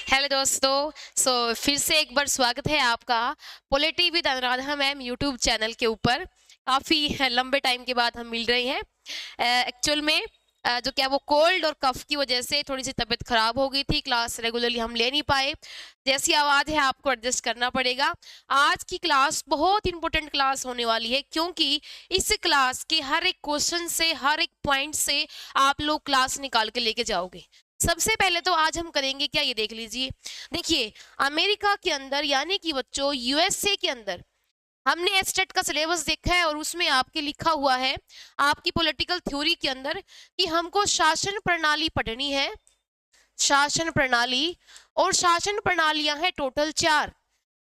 Hello दोस्तों। फिर से एक बार स्वागत है आपका polity with Anuradha ma'am YouTube channel के ऊपर। काफ़ी लंबे टाइम के बाद हम मिल रहे हैं। एक्चुअल में जो क्या वो कोल्ड और कफ की वजह से थोड़ी सी तबीयत खराब हो गई थी, क्लास रेगुलरली हम ले नहीं पाए। जैसी आवाज़ है आपको एडजस्ट करना पड़ेगा। आज की क्लास बहुत इंपॉर्टेंट क्लास होने वाली है, क्योंकि इस क्लास के हर एक क्वेश्चन से, हर एक पॉइंट से आप लोग क्लास निकाल के लेके जाओगे। सबसे पहले तो आज हम करेंगे क्या, ये देख लीजिए। देखिए, अमेरिका के अंदर यानी कि बच्चों यूएसए के अंदर हमने एस्टेट का सिलेबस देखा है और उसमें आपके लिखा हुआ है आपकी पॉलिटिकल थ्योरी के अंदर कि हमको शासन प्रणाली पढ़नी है। शासन प्रणाली, और शासन प्रणालियां हैं टोटल 4।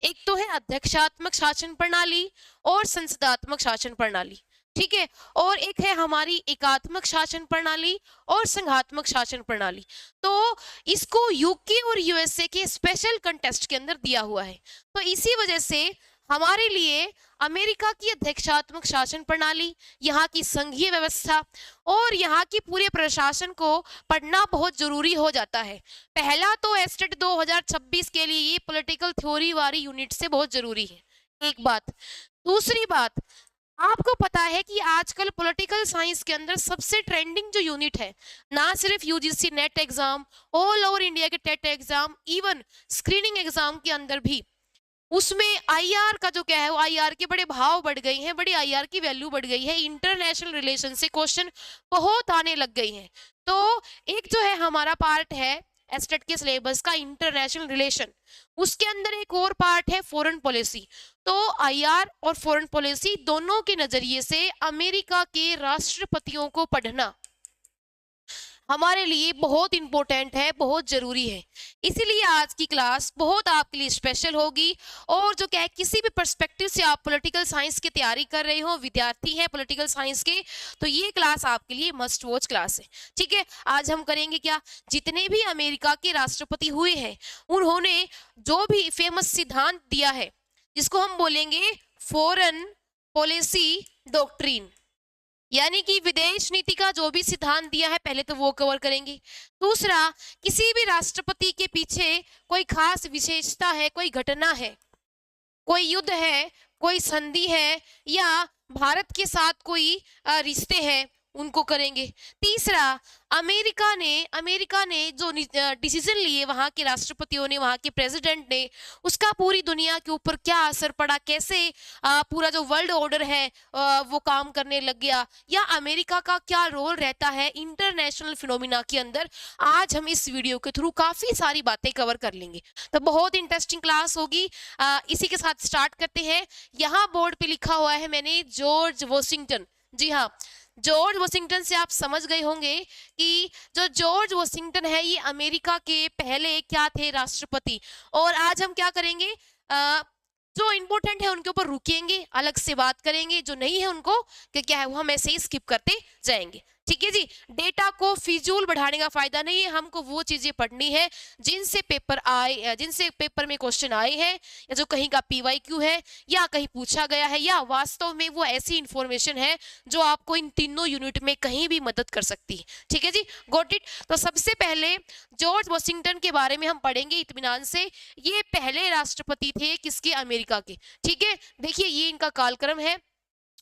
एक तो है अध्यक्षात्मक शासन प्रणाली और संसदात्मक शासन प्रणाली, ठीक है। और एक है हमारी एकात्मक शासन प्रणाली और संघात्मक शासन प्रणाली। तो इसको यूके और यूएसए के स्पेशल कंटेस्ट के अंदर दिया हुआ है। तो इसी वजह से हमारे लिए अमेरिका की अध्यक्षात्मक शासन प्रणाली, यहाँ की संघीय व्यवस्था और यहाँ की पूरे प्रशासन को पढ़ना बहुत जरूरी हो जाता है। पहला तो एस्टेट 2026 के लिए ये पॉलिटिकल थ्योरी वाली यूनिट से बहुत जरूरी है, एक बात। दूसरी बात, आपको पता है कि आजकल पॉलिटिकल साइंस के अंदर सबसे ट्रेंडिंग जो यूनिट है, ना सिर्फ UGC NET exam, all over India के TET exam, even screening exam के अंदर भी, उसमें आईआर का जो क्या है, वो आईआर के बड़े भाव बढ़ गए हैं, बड़ी आईआर की वैल्यू बढ़ गई है। इंटरनेशनल रिलेशन से क्वेश्चन बहुत आने लग गए हैं। तो एक जो है हमारा पार्ट है एस्टेट के सिलेबस का इंटरनेशनल रिलेशन, उसके अंदर एक और पार्ट है फॉरेन पॉलिसी। तो आईआर और फॉरेन पॉलिसी दोनों के नजरिए से अमेरिका के राष्ट्रपतियों को पढ़ना हमारे लिए बहुत इंपॉर्टेंट है, बहुत जरूरी है। इसीलिए आज की क्लास बहुत आपके लिए स्पेशल होगी। और जो क्या है, किसी भी पर्सपेक्टिव से आप पॉलिटिकल साइंस की तैयारी कर रहे हो, विद्यार्थी हैं पॉलिटिकल साइंस के, तो ये क्लास आपके लिए मस्ट वॉच क्लास है, ठीक है। आज हम करेंगे क्या, जितने भी अमेरिका के राष्ट्रपति हुए हैं उन्होंने जो भी फेमस सिद्धांत दिया है, जिसको हम बोलेंगे फॉरेन पॉलिसी डॉक्ट्रिन, यानी कि विदेश नीति का जो भी सिद्धांत दिया है, पहले तो वो कवर करेंगे। दूसरा, किसी भी राष्ट्रपति के पीछे कोई खास विशेषता है, कोई घटना है, कोई युद्ध है, कोई संधि है, या भारत के साथ कोई रिश्ते हैं, उनको करेंगे। तीसरा, अमेरिका ने जो डिसीजन लिए वहां के राष्ट्रपतियों ने, वहां के प्रेसिडेंट ने, उसका पूरी दुनिया के ऊपर क्या असर पड़ा, कैसे पूरा जो वर्ल्ड ऑर्डर है वो काम करने लग गया, या अमेरिका का क्या रोल रहता है इंटरनेशनल फिनोमिना के अंदर। आज हम इस वीडियो के थ्रू काफी सारी बातें कवर कर लेंगे, तो बहुत इंटरेस्टिंग क्लास होगी। इसी के साथ स्टार्ट करते हैं। यहाँ बोर्ड पे लिखा हुआ है मैंने जॉर्ज वॉशिंगटन। जी हाँ, जॉर्ज वॉशिंगटन से आप समझ गए होंगे कि जो जॉर्ज वॉशिंगटन है ये अमेरिका के पहले क्या थे, राष्ट्रपति। और आज हम क्या करेंगे, जो इंपॉर्टेंट है उनके ऊपर रुकेंगे, अलग से बात करेंगे, जो नहीं है उनको क्या है वो हम ऐसे ही स्किप करते जाएंगे, ठीक है जी। डेटा को फिजूल बढ़ाने का फायदा नहीं है, हमको वो चीजें पढ़नी है जिनसे पेपर में क्वेश्चन आए हैं, या जो कहीं का पीवाईक्यू है, या कहीं पूछा गया है, या वास्तव में वो ऐसी इंफॉर्मेशन है जो आपको इन तीनों यूनिट में कहीं भी मदद कर सकती है, ठीक है जी। Got it. तो सबसे पहले जॉर्ज वॉशिंगटन के बारे में हम पढ़ेंगे इत्मीनान से। ये पहले राष्ट्रपति थे किसके, अमेरिका के, ठीक है। देखिए, ये इनका कालक्रम है।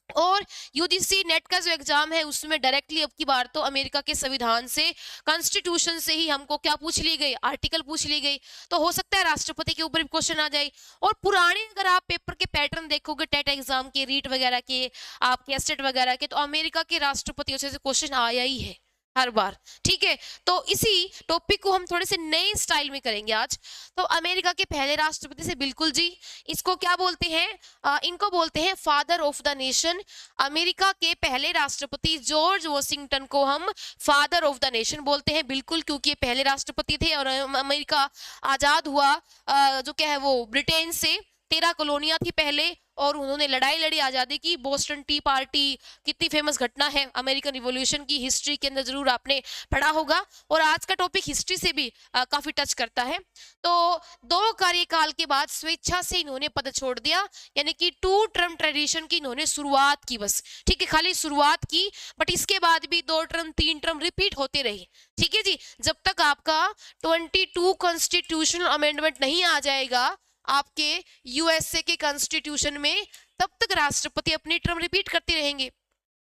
और यूजीसी नेट का जो एग्जाम है उसमें डायरेक्टली अब की बार तो अमेरिका के संविधान से, कॉन्स्टिट्यूशन से ही हमको क्या पूछ ली गई, आर्टिकल पूछ ली गई। तो हो सकता है राष्ट्रपति के ऊपर भी क्वेश्चन आ जाए। और पुराने अगर आप पेपर के पैटर्न देखोगे, टेट एग्जाम के, रीट वगैरह के, आपके एस्टेट वगैरह के, तो अमेरिका के राष्ट्रपतियों से क्वेश्चन आया ही है हर बार, ठीक है। तो इसी टॉपिक को हम थोड़े से नए स्टाइल में करेंगे आज। तो अमेरिका के पहले राष्ट्रपति से, बिल्कुल जी, इसको क्या बोलते हैं, इनको बोलते हैं father of the nation. America के पहले राष्ट्रपति जॉर्ज वॉशिंगटन को हम फादर ऑफ द नेशन बोलते हैं, बिल्कुल, क्योंकि ये पहले राष्ट्रपति थे। और अमेरिका आजाद हुआ जो क्या है वो ब्रिटेन से, 13 कॉलोनियां थी पहले, और उन्होंने लड़ाई लड़ी आजादी की। बोस्टन टी पार्टी कितनी फेमस घटना है अमेरिकन रिवॉल्यूशन की, हिस्ट्री के अंदर जरूर आपने पढ़ा होगा। और आज का टॉपिक हिस्ट्री से भी काफी टच करता है। तो 2 कार्यकाल के बाद स्वेच्छा से इन्होंने पद छोड़ दिया, यानी कि 2 टर्म ट्रेडिशन की इन्होंने शुरुआत की बस, ठीक है, खाली शुरुआत की। बट इसके बाद भी 2 टर्म 3 टर्म रिपीट होते रहे, ठीक है जी। जब तक आपका 22 कॉन्स्टिट्यूशनल अमेंडमेंट नहीं आ जाएगा आपके यूएसए के कॉन्स्टिट्यूशन में, तब तक राष्ट्रपति अपनी टर्म रिपीट करते रहेंगे।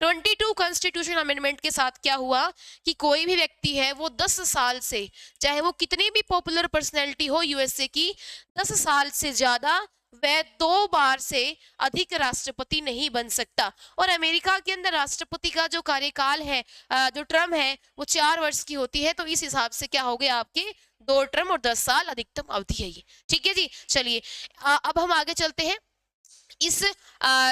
22 कॉन्स्टिट्यूशन अमेंडमेंट के साथ क्या हुआ कि कोई भी व्यक्ति है वो 10 साल से, चाहे वो कितनी भी पॉपुलर पर्सनैलिटी हो यूएसए की, 10 साल से ज्यादा वह 2 बार से अधिक राष्ट्रपति नहीं बन सकता। और अमेरिका के अंदर राष्ट्रपति का जो कार्यकाल है, जो टर्म है, वो 4 वर्ष की होती है। तो इस हिसाब से क्या हो गया आपके 2 टर्म और 10 साल अधिकतम अवधि है ये, ठीक है जी। चलिए अब हम आगे चलते हैं। इस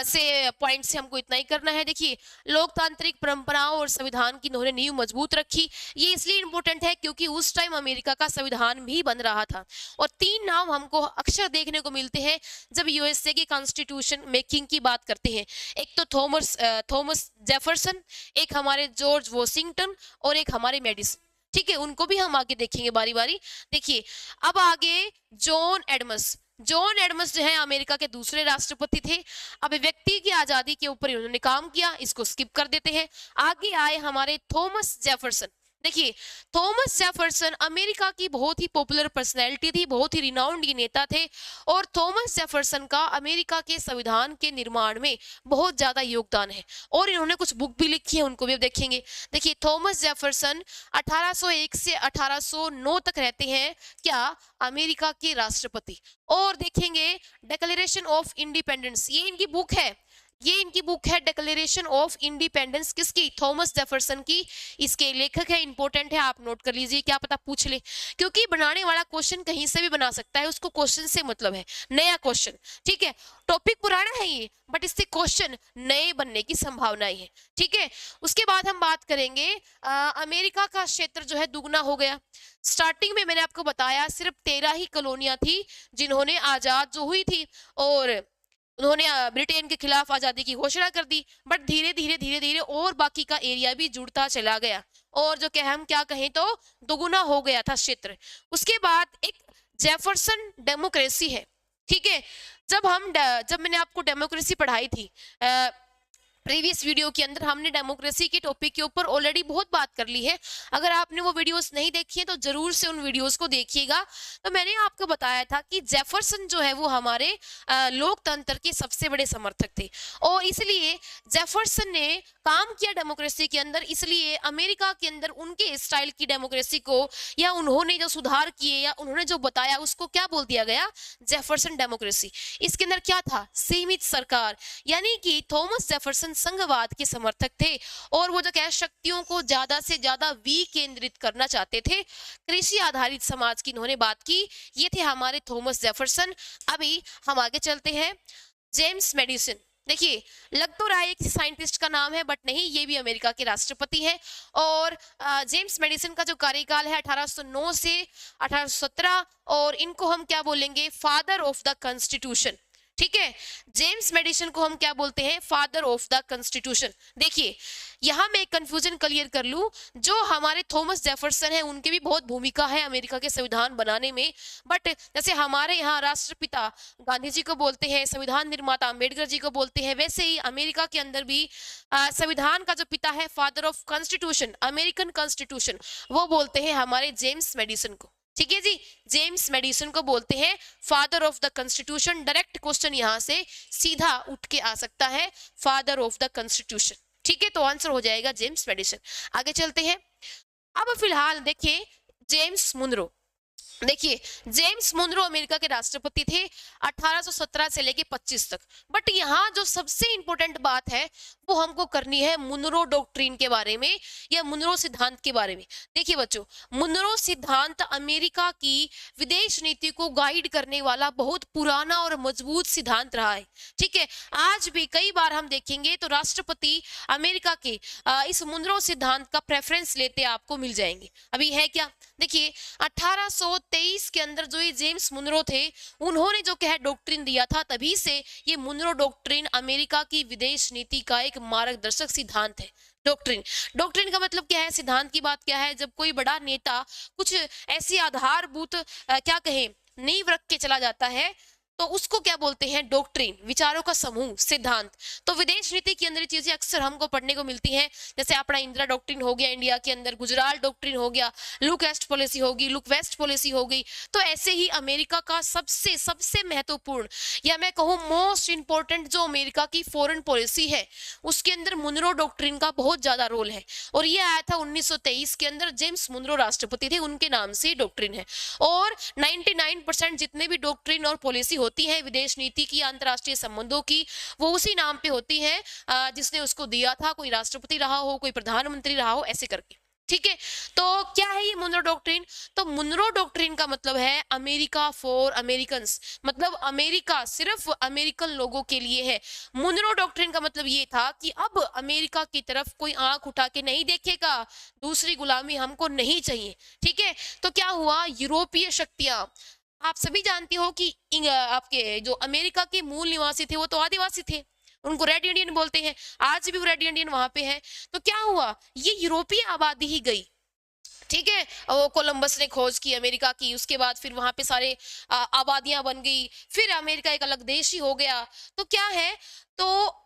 से पॉइंट से हमको इतना ही करना है। देखिए, लोकतांत्रिक परंपराओं और संविधान की इन्होंने नींव मजबूत रखी। ये इसलिए इंपॉर्टेंट है क्योंकि उस टाइम अमेरिका का संविधान भी बन रहा था। और 3 नाम हमको अक्सर देखने को मिलते हैं जब यूएसए की कॉन्स्टिट्यूशन मेकिंग की बात करते हैं। एक तो थॉमस जेफरसन, एक हमारे जॉर्ज वॉशिंगटन, और एक हमारे मेडिसन, ठीक है। उनको भी हम आगे देखेंगे बारी बारी। देखिए, अब आगे जॉन एडम्स जो है अमेरिका के दूसरे राष्ट्रपति थे। अभिव्यक्ति की आजादी के ऊपर उन्होंने काम किया, इसको स्किप कर देते हैं। आगे आए हमारे थॉमस जेफरसन। देखिए, थॉमस जेफरसन अमेरिका की बहुत ही पॉपुलर पर्सनैलिटी थी, बहुत ही रिनाउंड ये नेता थे। और थॉमस जेफरसन का अमेरिका के संविधान के निर्माण में बहुत ज्यादा योगदान है, और इन्होंने कुछ बुक भी लिखी है, उनको भी अब देखेंगे। देखिए, थॉमस जेफरसन 1801 से 1809 तक रहते हैं क्या, अमेरिका के राष्ट्रपति। और देखेंगे डिक्लेरेशन ऑफ इंडिपेंडेंस, ये इनकी बुक है, डिक्लेरेशन ऑफ इंडिपेंडेंस, किसकी, थॉमस जेफरसन की। इसके लेखक है, इंपॉर्टेंट है, आप नोट कर लीजिए, क्या पता पूछ ले, क्योंकि बनाने वाला क्वेश्चन कहीं से भी बना सकता है, उसको क्वेश्चन से मतलब है, नया क्वेश्चन, ठीक है। टॉपिक पुराना है ये, बट इससे क्वेश्चन नए बनने की संभावनाएं है, ठीक है। उसके बाद हम बात करेंगे अमेरिका का क्षेत्र जो है दुगना हो गया। स्टार्टिंग में मैंने आपको बताया सिर्फ 13 ही कॉलोनियां थी जिन्होंने आजाद जो हुई थी, और उन्होंने ब्रिटेन के खिलाफ आजादी की घोषणा कर दी। बट धीरे धीरे और बाकी का एरिया भी जुड़ता चला गया, और जो हम क्या कहें तो दोगुना हो गया था क्षेत्र। उसके बाद एक जेफरसन डेमोक्रेसी है, ठीक है। जब मैंने आपको डेमोक्रेसी पढ़ाई थी प्रीवियस वीडियो के अंदर, हमने डेमोक्रेसी के टॉपिक के ऊपर ऑलरेडी बहुत बात कर ली है। अगर आपने वो वीडियोस नहीं देखी है तो जरूर से उन वीडियोस को देखिएगा। तो मैंने आपको बताया था कि जेफरसन जो है वो हमारे लोकतंत्र के सबसे बड़े समर्थक थे, और इसलिए जेफरसन ने काम किया डेमोक्रेसी के अंदर। इसलिए अमेरिका के अंदर उनके स्टाइल की डेमोक्रेसी को, या उन्होंने जो सुधार किए या उन्होंने जो बताया, उसको क्या बोल दिया गया, जेफरसन डेमोक्रेसी। इसके अंदर क्या था, सीमित सरकार, यानी कि थॉमस जेफरसन संघवाद के समर्थक थे, और वो जो कह शक्तियों को ज्यादा से ज्यादा विकेंद्रित करना चाहते थे। कृषि आधारित समाज की इन्होंने बात की। ये थे हमारे थॉमस जेफरसन। अभी हम आगे चलते हैं। जेम्स मेडिसन, देखिए, लग तो रहा है किसी साइंटिस्ट का नाम है, बट नहीं, ये भी अमेरिका के राष्ट्रपति हैं। और जेम्स मेडिसन का जो कार्यकाल है 1809 से 1817, और इनको हम क्या बोलेंगे, फादर ऑफ द कॉन्स्टिट्यूशन, ठीक है। जेम्स मेडिसन को हम क्या बोलते हैं, फादर ऑफ द कॉन्स्टिट्यूशन। देखिए, यहां मैं एक कंफ्यूजन क्लियर कर लूं, जो हमारे थॉमस जेफरसन है उनकी भी बहुत भूमिका है अमेरिका के संविधान बनाने में। बट जैसे हमारे यहाँ राष्ट्रपिता गांधी जी को बोलते हैं, संविधान निर्माता अम्बेडकर जी को बोलते हैं, वैसे ही अमेरिका के अंदर भी संविधान का जो पिता है, father of constitution, American constitution, वो बोलते हैं हमारे जेम्स मेडिसन को, ठीक है जी। जेम्स मेडिसन को बोलते हैं father of the constitution. Direct question यहां से सीधा उठ के आ सकता है, फादर ऑफ द कॉन्स्टिट्यूशन, ठीक है। तो आंसर हो जाएगा जेम्स मेडिसन। आगे चलते हैं। अब फिलहाल देखिए जेम्स मुनरो। देखिए, जेम्स मुनरो अमेरिका के राष्ट्रपति थे 1817 से लेके 25 तक। बट यहाँ जो सबसे इंपॉर्टेंट बात है वो हमको करनी है मुनरो डॉक्ट्रिन के बारे में या मुनरो सिद्धांत के बारे में। देखिए बच्चों, मुनरो सिद्धांत अमेरिका की विदेश नीति को गाइड करने वाला बहुत पुराना और मजबूत सिद्धांत रहा है। ठीक है, आज भी कई बार हम देखेंगे तो राष्ट्रपति अमेरिका के इस मुनरो सिद्धांत का प्रेफरेंस लेते आपको मिल जाएंगे। अभी है क्या, देखिए 1823 के अंदर जो ये जेम्स मुनरो थे, उन्होंने जो क्या है डॉक्ट्रिन दिया था, तभी से ये मुनरो डॉक्ट्रिन अमेरिका की विदेश नीति का एक मार्गदर्शक सिद्धांत है। डॉक्ट्रिन, डॉक्ट्रिन का मतलब क्या है, सिद्धांत की बात क्या है, जब कोई बड़ा नेता कुछ ऐसी आधारभूत क्या कहें नींव रख के चला जाता है तो उसको क्या बोलते हैं, डॉक्ट्रिन, विचारों का समूह, सिद्धांत। तो विदेश नीति के अंदर ये चीजें अक्सर हमको पढ़ने को मिलती हैं, जैसे अपना इंदिरा डॉक्ट्रिन हो गया इंडिया के अंदर, गुजरात डॉक्ट्रिन हो गया, लुक ईस्ट पॉलिसी होगी, लुक वेस्ट पॉलिसी हो गई। तो ऐसे ही अमेरिका का सबसे सबसे महत्वपूर्ण या मैं कहूँ मोस्ट इंपॉर्टेंट जो अमेरिका की फॉरेन पॉलिसी है, उसके अंदर मुनरो डॉक्ट्रिन का बहुत ज्यादा रोल है। और ये आया था 1923 के अंदर, जेम्स मुनरो राष्ट्रपति थे, उनके नाम से डॉक्ट्रिन है। और 99% जितने भी डॉक्ट्रिन और पॉलिसी होती है विदेश नीति की, अंतरराष्ट्रीय संबंधों की, वो उसी नाम पे होती है जिसने उसको दिया था, कोई राष्ट्रपति रहा हो, कोई प्रधानमंत्री रहा हो, ऐसे करके। ठीक है, तो क्या है ये मुनरो डॉक्ट्रिन, तो मुनरो डॉक्ट्रिन का मतलब है अमेरिका फॉर अमेरिकन्स, मतलब अमेरिका सिर्फ अमेरिकन लोगों के लिए है। मुनरो डॉक्ट्रिन का मतलब ये था कि अब अमेरिका की तरफ कोई आंख उठा के नहीं देखेगा, दूसरी गुलामी हमको नहीं चाहिए। ठीक है, तो क्या हुआ, यूरोपीय शक्तियां, आप सभी जानते हो कि आपके जो अमेरिका के मूल निवासी थे वो तो आदिवासी थे, उनको रेड इंडियन बोलते हैं, आज भी वो रेड इंडियन वहां पे है। तो क्या हुआ, ये यूरोपीय आबादी ही गई। ठीक है, वो कोलंबस ने खोज की अमेरिका की, उसके बाद फिर वहां पे सारे आबादियां बन गई, फिर अमेरिका एक अलग देश ही हो गया। तो क्या है, तो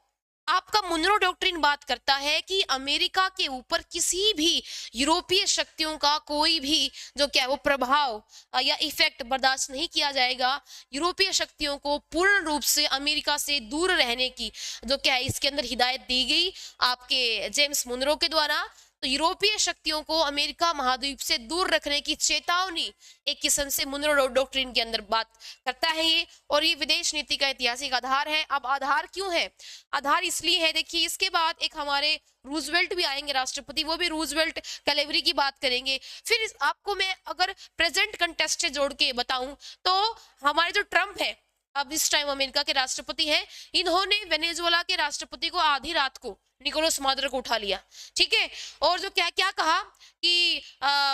आपका मुनरो डॉक्ट्रिन बात करता है कि अमेरिका के ऊपर किसी भी यूरोपीय शक्तियों का कोई भी जो क्या है वो प्रभाव या इफेक्ट बर्दाश्त नहीं किया जाएगा। यूरोपीय शक्तियों को पूर्ण रूप से अमेरिका से दूर रहने की जो क्या है इसके अंदर हिदायत दी गई आपके जेम्स मुनरो के द्वारा। तो यूरोपीय शक्तियों को अमेरिका महाद्वीप से दूर रखने की चेतावनी एक किस्म से मुनरो डॉक्ट्रिन के अंदर बात करता है ये, और ये विदेश नीति का ऐतिहासिक आधार है। अब आधार क्यों है, आधार इसलिए है, देखिए इसके बाद एक हमारे रूजवेल्ट भी आएंगे राष्ट्रपति, वो भी रूजवेल्ट कैलेवरी की बात करेंगे। फिर आपको मैं अगर प्रेजेंट कंटेस्ट से जोड़ के बताऊं तो हमारे जो ट्रंप है, अब इस टाइम अमेरिका के राष्ट्रपति हैं, इन्होंने वेनेजुएला के राष्ट्रपति को आधी रात को निकोलस मादुरो को उठा लिया। ठीक है, और जो क्या क्या कहा कि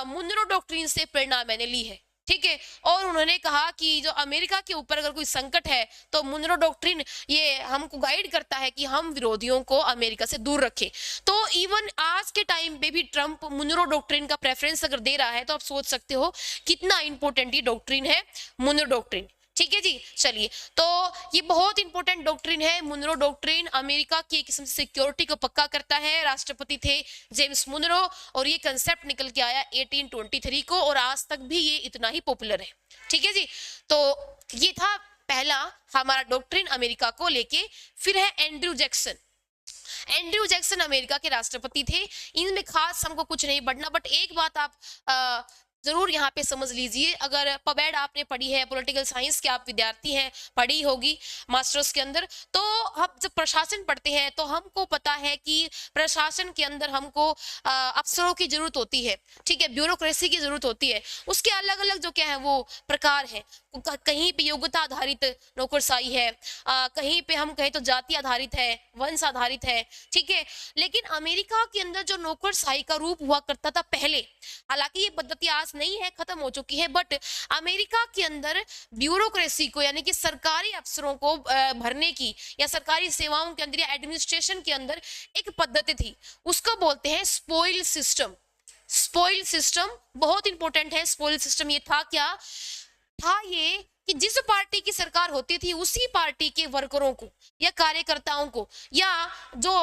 मुनरो डॉक्ट्रिन से प्रेरणा मैंने ली है। ठीक है, और उन्होंने कहा कि जो अमेरिका के ऊपर अगर कोई संकट है तो मुनरो डॉक्ट्रिन ये हमको गाइड करता है कि हम विरोधियों को अमेरिका से दूर रखें। तो इवन आज के टाइम पे भी ट्रंप मुनरो डॉक्ट्रिन का प्रेफरेंस अगर दे रहा है तो आप सोच सकते हो कितना इंपॉर्टेंट ये डॉक्ट्रिन है, मुनरो डॉक्ट्रिन। ठीक है जी, चलिए, तो ये बहुत इंपॉर्टेंट डॉक्ट्रिन है मुनरो डॉक्ट्रिन, अमेरिका की एक किस्म से सिक्योरिटी को पक्का करता है। राष्ट्रपति थे जेम्स मुनरो, और ये कंसेप्ट निकल के आया 1823 को, और आज तक भी ये इतना ही पॉपुलर है। ठीक है जी, तो ये था पहला हमारा डॉक्ट्रिन अमेरिका को लेके। फिर है Andrew Jackson. Andrew Jackson America के राष्ट्रपति थे, इनमें खास हमको कुछ नहीं पढ़ना, बट एक बात आप जरूर यहाँ पे समझ लीजिए, अगर पबेड आपने पढ़ी है, पॉलिटिकल साइंस के आप विद्यार्थी हैं, पढ़ी होगी मास्टर्स के अंदर, तो हम जब प्रशासन पढ़ते हैं तो हमको पता है कि प्रशासन के अंदर हमको अफसरों की जरूरत होती है। ठीक है, ब्यूरोक्रेसी की जरूरत होती है, उसके अलग अलग जो क्या है वो प्रकार है। कहीं पे योग्यता आधारित नौकरशाही है, कहीं पे हम कहें तो जाति आधारित है, वंश आधारित है। ठीक है, लेकिन अमेरिका के अंदर जो नौकरशाही का रूप हुआ करता था पहले, हालांकि ये पद्धति आज नहीं है, खत्म हो चुकी है, बट अमेरिका के अंदर ब्यूरोक्रेसी को यानी कि सरकारी अफसरों को भरने की या सरकारी सेवाओं के अंदर या एडमिनिस्ट्रेशन के अंदर एक पद्धति थी, उसको बोलते हैं स्पॉइल सिस्टम। स्पॉइल सिस्टम बहुत इंपॉर्टेंट है। स्पॉइल सिस्टम ये था क्या, था ये कि जिस पार्टी की सरकार होती थी उसी पार्टी के वर्करों को या कार्यकर्ताओं को या जो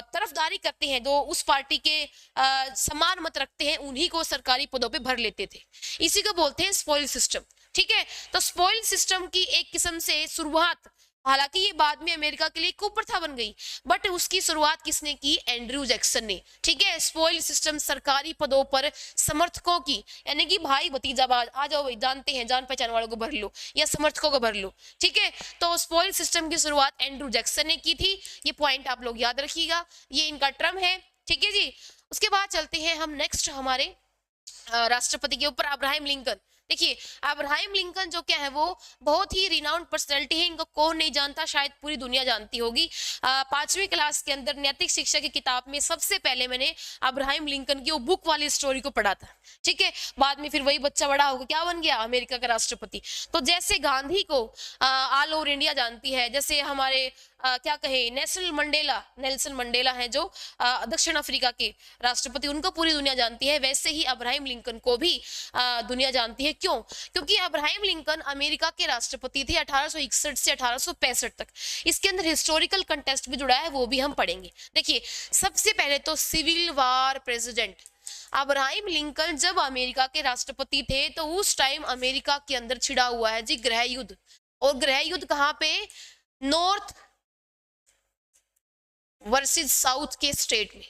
तरफदारी करते हैं, जो उस पार्टी के समान मत रखते हैं, उन्हीं को सरकारी पदों पे भर लेते थे। इसी को बोलते हैं स्पॉइल सिस्टम। ठीक है, तो स्पॉइल सिस्टम की एक किस्म से शुरुआत हालांकि ये बाद में अमेरिका के लिए कुप्रथा बन गई, बट उसकी शुरुआत किसने की? एंड्रयू जैक्सन ने। ठीक है, स्पॉइल सिस्टम, सरकारी पदों पर समर्थकों की, यानी कि भाई भतीजावाद, आ जाओ भाई, जानते हैं, जान पहचान वालों को भर लो या समर्थकों को भर लो। ठीक है, तो स्पॉइल सिस्टम की शुरुआत एंड्रयू जैक्सन ने की थी। ये पॉइंट आप लोग याद रखिएगा, ये इनका टर्म है। ठीक है जी, उसके बाद चलते हैं हम नेक्स्ट हमारे राष्ट्रपति के ऊपर, अब्राहम लिंकन। देखिए, अब्राहम लिंकन जो क्या है वो बहुत ही रिनाउंड पर्सनैलिटी है, इनको कौन नहीं जानता, शायद पूरी दुनिया जानती होगी। 5वीं क्लास के अंदर नैतिक शिक्षा की किताब में सबसे पहले मैंने अब्राहम लिंकन की वो बुक वाली स्टोरी को पढ़ा था। ठीक है, बाद में फिर वही बच्चा बड़ा होकर क्या बन गया? अमेरिका का राष्ट्रपति। तो जैसे गांधी को ऑल ओवर इंडिया जानती है, जैसे हमारे क्या कहे, नेल्सन मंडेला है जो दक्षिण अफ्रीका के राष्ट्रपति, उनको पूरी दुनिया जानती है, वैसे ही अब्राहम लिंकन को भी दुनिया जानती है। क्यों? क्योंकि अब्राहम लिंकन अमेरिका के राष्ट्रपति थे 1861 से 1865 तक। इसके अंदर हिस्टोरिकल कंटेस्ट भी जुड़ा है, वो भी हम पढ़ेंगे। देखिए, सबसे पहले तो civil war president Abraham Lincoln जब अमेरिका के राष्ट्रपति थे तो उस टाइम अमेरिका के अंदर छिड़ा हुआ है जी गृह युद्ध। और गृह युद्ध कहाँ पे? नॉर्थ वर्सेस साउथ के स्टेट में।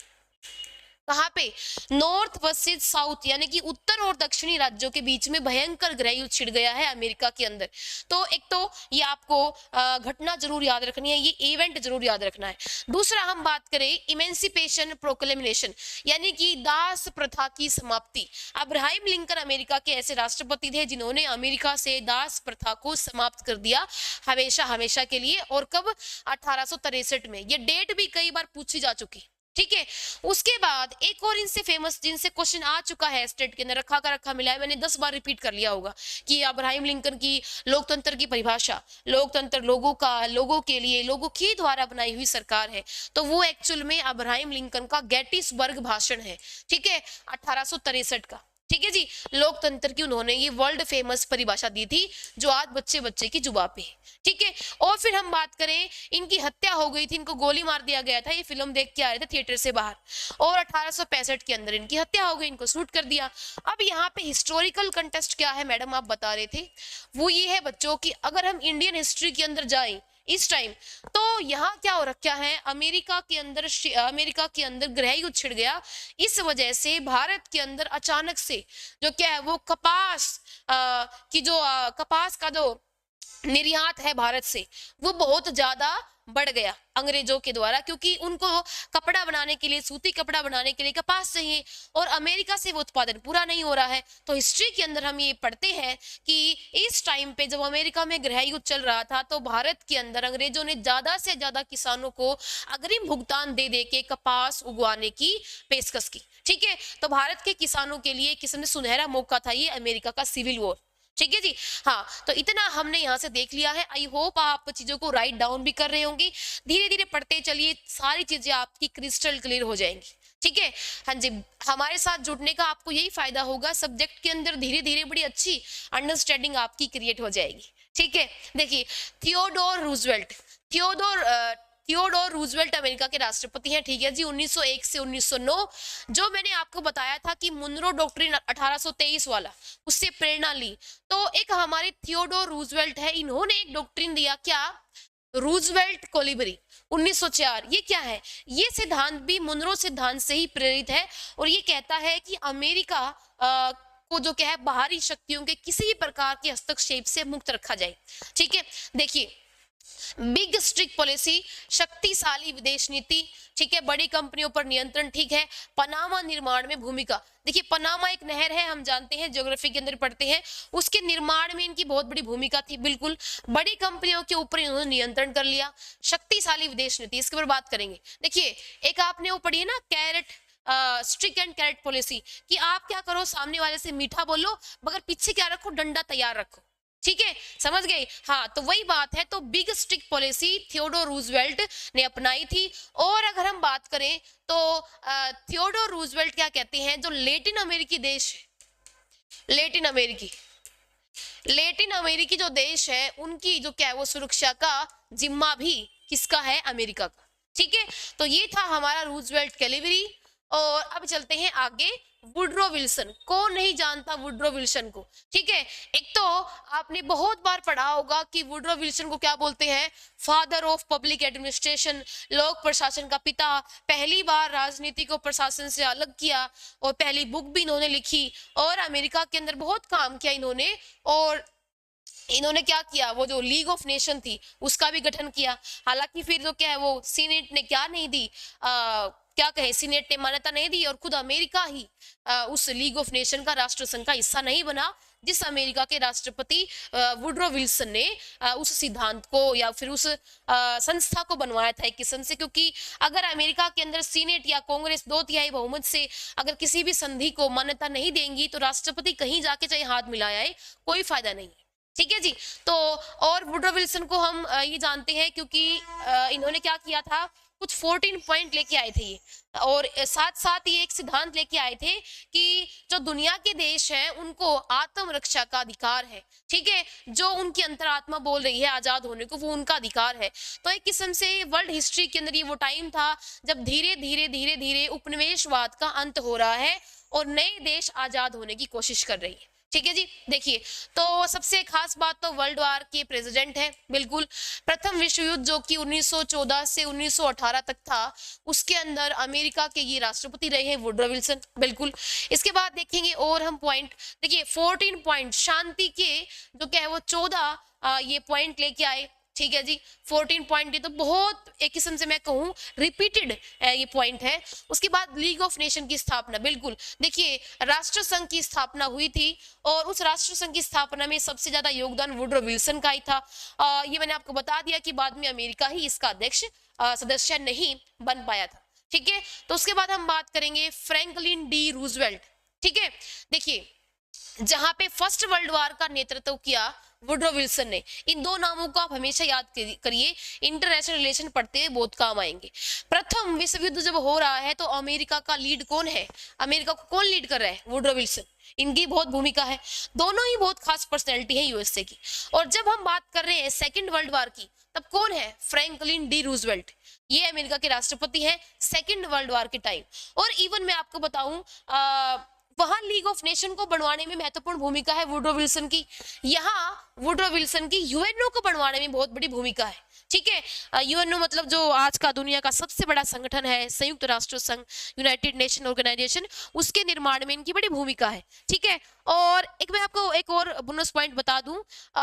कहाँ पे? नॉर्थ वर्सेस साउथ, यानी कि उत्तर और दक्षिणी राज्यों के बीच में भयंकर गृह युद्ध छिड़ गया है अमेरिका के अंदर। तो एक तो ये आपको घटना जरूर याद रखनी है, ये इवेंट जरूर याद रखना है। दूसरा हम बात करें इमेंसिपेशन प्रोक्लेमेशन, यानी कि दास प्रथा की समाप्ति। अब्राहम लिंकन अमेरिका के ऐसे राष्ट्रपति थे जिन्होंने अमेरिका से दास प्रथा को समाप्त कर दिया हमेशा हमेशा के लिए। और कब? 1863 में। ये डेट भी कई बार पूछी जा चुकी। ठीक है, उसके बाद एक और इनसे फेमस जिनसे क्वेश्चन आ चुका है स्टेट के अंदर, रखा का रखा मिला है, मैंने 10 बार रिपीट कर लिया होगा कि अब्राहम लिंकन की लोकतंत्र की परिभाषा, लोकतंत्र लोगों का, लोगों के लिए, लोगों के द्वारा बनाई हुई सरकार है। तो वो एक्चुअल में अब्राहम लिंकन का गेटिसबर्ग भाषण है। ठीक है, 1863 का। ठीक है जी, लोकतंत्र की उन्होंने ये वर्ल्ड फेमस परिभाषा दी थी जो आज बच्चे बच्चे की जुबान पे है। ठीक है, और फिर हम बात करें, इनकी हत्या हो गई थी, इनको गोली मार दिया गया था, ये फिल्म देख के आ रहे थे थिएटर से बाहर, और 1865 के अंदर इनकी हत्या हो गई, इनको शूट कर दिया। अब यहाँ पे हिस्टोरिकल कंटेस्ट क्या है मैडम, आप बता रहे थे, वो ये है बच्चों की अगर हम इंडियन हिस्ट्री के अंदर जाएं इस टाइम, तो यहाँ क्या हो रखा है, अमेरिका के अंदर गृह युद्ध छिड़ गया। इस वजह से भारत के अंदर अचानक से जो क्या है वो कपास कपास का जो निर्यात है भारत से, वो बहुत ज्यादा बढ़ गया अंग्रेजों के द्वारा, क्योंकि उनको कपड़ा बनाने के लिए, सूती कपड़ा बनाने के लिए कपास चाहिए, और अमेरिका से वो उत्पादन पूरा नहीं हो रहा है। तो हिस्ट्री के अंदर हम ये पढ़ते हैं कि इस टाइम पे जब अमेरिका में गृह युद्ध चल रहा था तो भारत के अंदर अंग्रेजों ने ज्यादा से ज्यादा किसानों को अग्रिम भुगतान दे दे के कपास उगवाने की पेशकश की। ठीक है, तो भारत के किसानों के लिए किस्म में सुनहरा मौका था ये अमेरिका का सिविल वॉर। ठीक है जी, हाँ, तो इतना हमने यहाँ से देख लिया है। आई होप आप चीजों को राइट डाउन भी कर रहे होंगे, धीरे धीरे पढ़ते चलिए, सारी चीजें आपकी क्रिस्टल क्लियर हो जाएंगी। ठीक है, हाँ जी, हमारे साथ जुड़ने का आपको यही फायदा होगा, सब्जेक्ट के अंदर धीरे धीरे बड़ी अच्छी अंडरस्टैंडिंग आपकी क्रिएट हो जाएगी। ठीक है, देखिए, थियोडोर रूजवेल्ट अमेरिका के राष्ट्रपति हैं। ठीक है जी, 1901 से 1909। जो मैंने आपको बताया था कि मुनरो डॉक्ट्रिन 1823 वाला, उससे प्रेरणा ली, तो एक हमारे थियोडोर रूजवेल्ट है, इन्होंने एक डॉक्ट्रिन दिया, क्या? रूजवेल्ट कोलिबरी 1904। ये क्या है? ये सिद्धांत भी मुनरो सिद्धांत से ही प्रेरित है, और ये कहता है कि अमेरिका को जो क्या है बाहरी शक्तियों के किसी भी प्रकार के हस्तक्षेप से मुक्त रखा जाए। ठीक है, देखिए, बिग स्ट्रिक्ट पॉलिसी, शक्तिशाली विदेश नीति, ठीक है, बड़ी कंपनियों पर नियंत्रण, ठीक है, पनामा निर्माण में भूमिका। देखिए, पनामा एक नहर है, हम जानते हैं, ज्योग्राफी के अंदर पढ़ते हैं, उसके निर्माण में इनकी बहुत बड़ी भूमिका थी। बिल्कुल, बड़ी कंपनियों के ऊपर इन्होंने नियंत्रण कर लिया। शक्तिशाली विदेश नीति, इसके ऊपर बात करेंगे। देखिए, एक आपने वो पढ़ी है ना, carrot stick and carrot policy, कि आप क्या करो, सामने वाले से मीठा बोलो मगर पीछे क्या रखो, डंडा तैयार रखो। ठीक है, समझ गए? हाँ, तो वही बात है। तो big stick policy Theodore Roosevelt ने अपनाई थी। और अगर हम बात करें तो थियोडोर रूजवेल्ट क्या कहते हैं, जो लेटिन अमेरिकी देश है, लेटिन अमेरिकी जो देश है, उनकी जो क्या है वो सुरक्षा का जिम्मा भी किसका है? अमेरिका का। ठीक है, तो ये था हमारा रूजवेल्ट कैलिबरी। और अब चलते हैं आगे। वुडरो विल्सन, कौन नहीं जानता वुडरो विल्सन को, ठीक है। एक तो आपने बहुत बार पढ़ा होगा कि वुडरो विल्सन को क्या बोलते हैं, फादर ऑफ पब्लिक एडमिनिस्ट्रेशन, लोक प्रशासन का पिता, पहली बार राजनीति को प्रशासन से अलग किया, और पहली बुक भी इन्होंने लिखी, और अमेरिका के अंदर बहुत काम किया इन्होंने। और इन्होंने क्या किया, वो जो लीग ऑफ नेशन थी उसका भी गठन किया। हालांकि फिर जो क्या है, वो सीनेट ने क्या नहीं दी, क्या कहे, सीनेट ने मान्यता नहीं दी, और खुद अमेरिका ही उस लीग ऑफ नेशन का राष्ट्र संघ का हिस्सा नहीं बना, जिस अमेरिका के राष्ट्रपति वुडरो विल्सन ने उस सिद्धांत को या फिर उस संस्था को बनवाया था एक किस्म से। क्योंकि अगर अमेरिका के अंदर सीनेट या कांग्रेस 2/3 बहुमत से अगर किसी भी संधि को मान्यता नहीं देंगी, तो राष्ट्रपति कहीं जाके चाहे हाथ मिलाए, कोई फायदा नहीं है, ठीक है जी। तो और वुडरो विल्सन को हम ये जानते हैं क्योंकि इन्होंने क्या किया था, कुछ 14 पॉइंट लेके आए थे ये, और साथ साथ ये एक सिद्धांत लेके आए थे कि जो दुनिया के देश हैं उनको आत्मरक्षा का अधिकार है, ठीक है। जो उनकी अंतरात्मा बोल रही है आजाद होने को, वो उनका अधिकार है। तो एक किस्म से वर्ल्ड हिस्ट्री के अंदर ये वो टाइम था जब धीरे धीरे धीरे धीरे उपनिवेशवाद का अंत हो रहा है और नए देश आजाद होने की कोशिश कर रही है, ठीक है जी। देखिए, तो सबसे खास बात तो वर्ल्ड वार के प्रेसिडेंट है, बिल्कुल। प्रथम विश्व युद्ध जो कि 1914 से 1918 तक था, उसके अंदर अमेरिका के ये राष्ट्रपति रहे हैं वुडरो विल्सन, बिल्कुल। इसके बाद देखेंगे और हम पॉइंट, देखिए 14 पॉइंट, शांति के जो क्या है वो 14 ये पॉइंट लेके आए, ठीक है जी। 14 पॉइंट, ये तो बहुत एक किस्म से मैं कहूँ रिपीटेड ये पॉइंट है। उसके बाद लीग ऑफ नेशन की स्थापना, बिल्कुल। देखिए, राष्ट्र संघ की स्थापना हुई थी, और उस राष्ट्र संघ की स्थापना में सबसे ज्यादा योगदान वुडरो विल्सन का ही था। ये मैंने आपको बता दिया कि बाद में अमेरिका ही इसका अध्यक्ष सदस्य नहीं बन पाया था, ठीक है। तो उसके बाद हम बात करेंगे फ्रैंकलिन डी रूजवेल्ट, ठीक है। देखिए, जहां पे फर्स्ट वर्ल्ड वार का नेतृत्व किया वुडरो विल्सन ने, इन दो नामों को आप हमेशा याद करिए, इंटरनेशनल रिलेशन पढ़ते हुए बहुत काम आएंगे। प्रथम विश्व युद्ध जब हो रहा है तो अमेरिका का लीड कौन है, अमेरिका को कौन लीड कर रहा है, वुडरो विल्सन, इनकी बहुत भूमिका है। दोनों ही बहुत खास पर्सनैलिटी है यूएसए की। और जब हम बात कर रहे हैं सेकेंड वर्ल्ड वार की, तब कौन है, फ्रैंकलिन डी रूजवेल्ट, ये अमेरिका के राष्ट्रपति हैं सेकेंड वर्ल्ड वार के टाइम। और इवन मैं आपको बताऊं, वहां लीग ऑफ नेशन को बनवाने में महत्वपूर्ण भूमिका है वुडरो विल्सन की, यहाँ वुडरो विल्सन की यूएनओ को बनवाने में बहुत बड़ी भूमिका है, ठीक है। यूएनओ मतलब जो आज का दुनिया का सबसे बड़ा संगठन है, संयुक्त राष्ट्र संघ, यूनाइटेड नेशन ऑर्गेनाइजेशन, उसके निर्माण में इनकी बड़ी भूमिका है, ठीक है। और एक मैं आपको एक और बोनस पॉइंट बता दूं,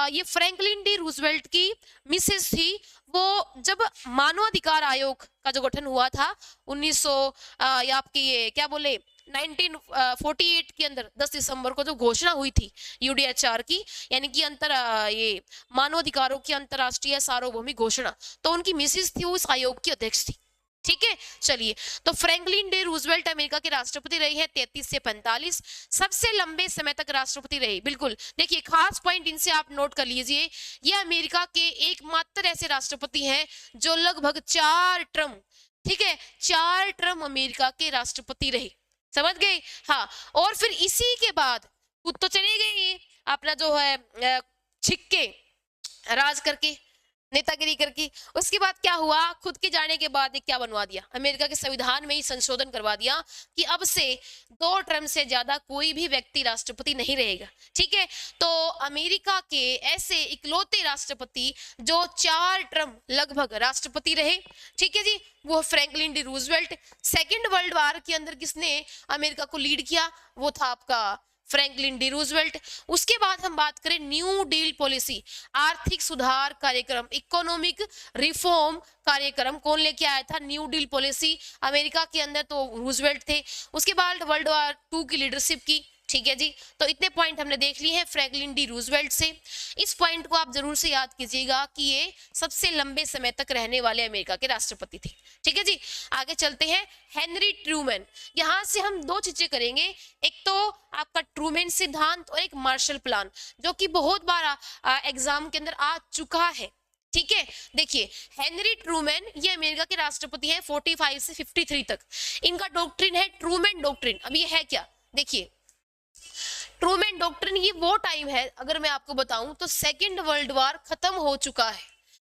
ये फ्रैंकलिन डी रूजवेल्ट की मिसेस थी। वो जब मानवाधिकार आयोग का जो गठन हुआ था 1900 या आपकी ये क्या बोले 1948 के अंदर 10 दिसंबर को जो घोषणा हुई थी यूडीएचआर की, यानी कि ये मानवाधिकारों की अंतरराष्ट्रीय सार्वभौमिक घोषणा, तो उनकी मिसेस थी, उस आयोग की अध्यक्ष थी, ठीक है। चलिए, तो फ्रैंकलिन डी रूजवेल्ट अमेरिका के राष्ट्रपति रहे हैं 33 से 45, सबसे लंबे समय तक राष्ट्रपति रहे, बिल्कुल। देखिए, खास पॉइंट इनसे आप नोट कर लीजिए, ये अमेरिका के एकमात्र ऐसे राष्ट्रपति हैं जो लगभग 4 टर्म, ठीक है, 4 टर्म अमेरिका के राष्ट्रपति रहे, समझ गए, हाँ। और फिर इसी के बाद खुद तो चले गए अपना जो है छिक्के राज करके, नेतागिरी करके। उसके बाद क्या हुआ, खुद के जाने के बाद क्या बनवा दिया, अमेरिका के संविधान में ही संशोधन करवा दिया कि अब से 2 टर्म से ज्यादा कोई भी व्यक्ति राष्ट्रपति नहीं रहेगा, ठीक है। तो अमेरिका के ऐसे इकलौते राष्ट्रपति जो 4 टर्म लगभग राष्ट्रपति रहे, ठीक है जी, वो Franklin D Roosevelt. Second world war के अंदर किसने अमेरिका को लीड किया, वो था आपका फ्रैंकलिन डी रूजवेल्ट। उसके बाद हम बात करें न्यू डील पॉलिसी, आर्थिक सुधार कार्यक्रम, इकोनॉमिक रिफॉर्म कार्यक्रम, कौन लेके आया था, न्यू डील पॉलिसी, अमेरिका के अंदर तो रूजवेल्ट थे। उसके बाद वर्ल्ड वार 2 की लीडरशिप की, ठीक है जी। तो इतने पॉइंट हमने देख लिए हैं फ्रैंकलिन डी रूजवेल्ट से। इस पॉइंट को आप जरूर से याद कीजिएगा कि ये सबसे लंबे समय तक रहने वाले अमेरिका के राष्ट्रपति थे, ठीक है जी। आगे चलते हैं, हेनरी ट्रूमैन। यहां से हम 2 चीजें करेंगे, एक तो आपका ट्रूमैन सिद्धांत और एक मार्शल प्लान, जो कि बहुत बार एग्जाम के अंदर आ चुका है, ठीक है। देखिए, हेनरी ट्रूमैन ये अमेरिका के राष्ट्रपति हैं 45 से 53 तक। इनका डॉक्ट्रिन है ट्रूमैन डॉक्ट्रिन। अब ये है क्या, देखिए, ट्रूमैन डॉक्ट्रिन ये वो टाइम है, अगर मैं आपको बताऊं तो सेकेंड वर्ल्ड वार खत्म हो चुका है,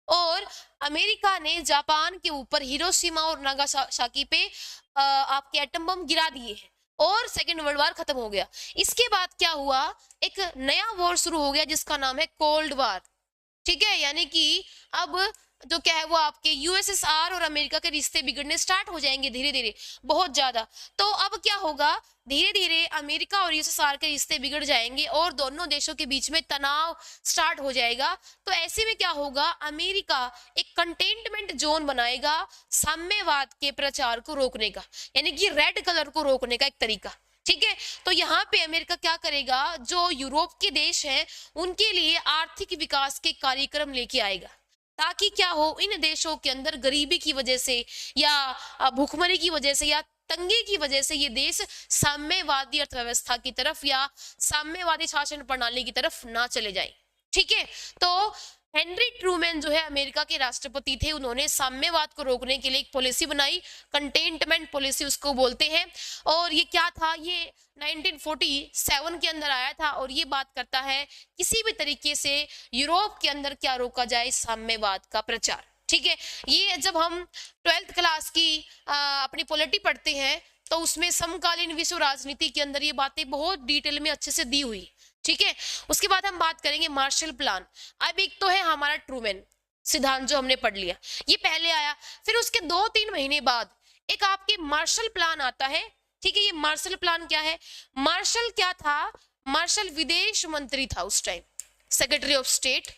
और अमेरिका ने जापान के ऊपर हिरोशिमा और नागासाकी पे आपके एटम बम गिरा दिए हैं और सेकेंड वर्ल्ड वॉर खत्म हो गया। इसके बाद क्या हुआ, एक नया वॉर शुरू हो गया जिसका नाम है कोल्ड वॉर। ठीक है, यानी कि अब जो क्या है वो आपके यूएसएसआर और अमेरिका के रिश्ते बिगड़ने स्टार्ट हो जाएंगे धीरे धीरे, बहुत ज्यादा। तो अब क्या होगा, धीरे धीरे अमेरिका और यूएसएसआर के रिश्ते बिगड़ जाएंगे और दोनों देशों के बीच में तनाव स्टार्ट हो जाएगा। तो ऐसे में क्या होगा, अमेरिका एक कंटेनमेंट जोन बनाएगा साम्यवाद के प्रचार को रोकने का, यानी कि रेड कलर को रोकने का एक तरीका। ठीक है, तो यहाँ पे अमेरिका क्या करेगा, जो यूरोप के देश हैं उनके लिए आर्थिक विकास के कार्यक्रम लेके आएगा, ताकि क्या हो, इन देशों के अंदर गरीबी की वजह से या भूखमरी की वजह से या तंगी की वजह से ये देश साम्यवादी अर्थव्यवस्था की तरफ या साम्यवादी शासन प्रणाली की तरफ ना चले जाए। ठीक है, तो हेनरी ट्रूमैन जो है अमेरिका के राष्ट्रपति थे, उन्होंने साम्यवाद को रोकने के लिए एक पॉलिसी बनाई, कंटेनमेंट पॉलिसी उसको बोलते हैं। और ये क्या था, ये 1947 के अंदर आया था और ये बात करता है किसी भी तरीके से यूरोप के अंदर क्या रोका जाए, साम्यवाद का प्रचार। ठीक है, ये जब हम 12th क्लास की अपनी पॉलिटी पढ़ते हैं तो उसमें समकालीन विश्व राजनीति के अंदर ये बातें बहुत डिटेल में अच्छे से दी हुई। ठीक है, उसके बाद हम बात करेंगे मार्शल प्लान। अब एक तो है हमारा ट्रूमैन सिद्धांत जो हमने पढ़ लिया, ये पहले आया, फिर उसके 2-3 महीने बाद एक आपके मार्शल प्लान आता है। ठीक है, ये मार्शल प्लान क्या है, मार्शल क्या था, मार्शल विदेश मंत्री था उस टाइम, सेक्रेटरी ऑफ स्टेट।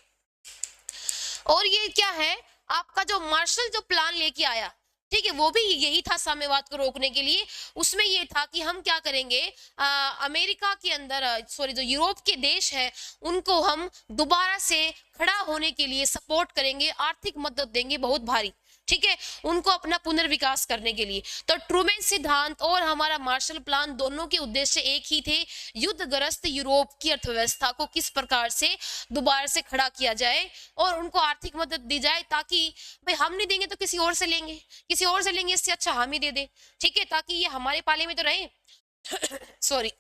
और ये क्या है, आपका जो मार्शल जो प्लान लेके आया, ठीक है, वो भी यही था साम्यवाद को रोकने के लिए। उसमें ये था कि हम क्या करेंगे, अमेरिका के अंदर सॉरी जो यूरोप के देश हैं उनको हम दोबारा से खड़ा होने के लिए सपोर्ट करेंगे, आर्थिक मदद देंगे बहुत भारी। ठीक है, उनको अपना पुनर्विकास करने के लिए। तो ट्रूमैन सिद्धांत और हमारा मार्शल प्लान दोनों के उद्देश्य एक ही थे, युद्धग्रस्त यूरोप की अर्थव्यवस्था को किस प्रकार से दोबारा से खड़ा किया जाए और उनको आर्थिक मदद दी जाए, ताकि भाई हम नहीं देंगे तो किसी और से लेंगे, किसी और से लेंगे, इससे अच्छा हम ही दे दे। ठीक है, ताकि ये हमारे पाले में तो रहे सॉरी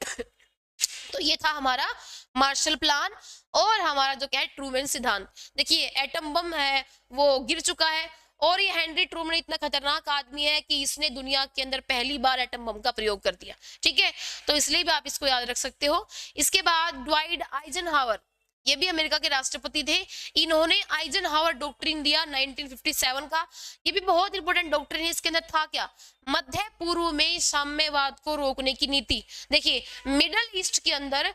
तो ये था हमारा मार्शल प्लान और हमारा जो क्या है ट्रूमैन सिद्धांत। देखिए एटम बम है वो गिर चुका है और ये हेनरी ट्रूमैन इतना खतरनाक आदमी है कि इसने दुनिया के अंदर पहली बार एटम बम का प्रयोग कर दिया। ठीक है, तो इसलिए भी आप इसको याद रख सकते हो। इसके बाद ड्वाइट आइजनहावर, ये भी अमेरिका के राष्ट्रपति थे, इन्होंने आइजनहावर डॉक्ट्रिन दिया 1957 का। ये भी बहुत इंपॉर्टेंट डॉक्ट्रिन है। इसके अंदर था क्या, मध्य पूर्व में साम्यवाद को रोकने की नीति। देखिए मिडल ईस्ट के अंदर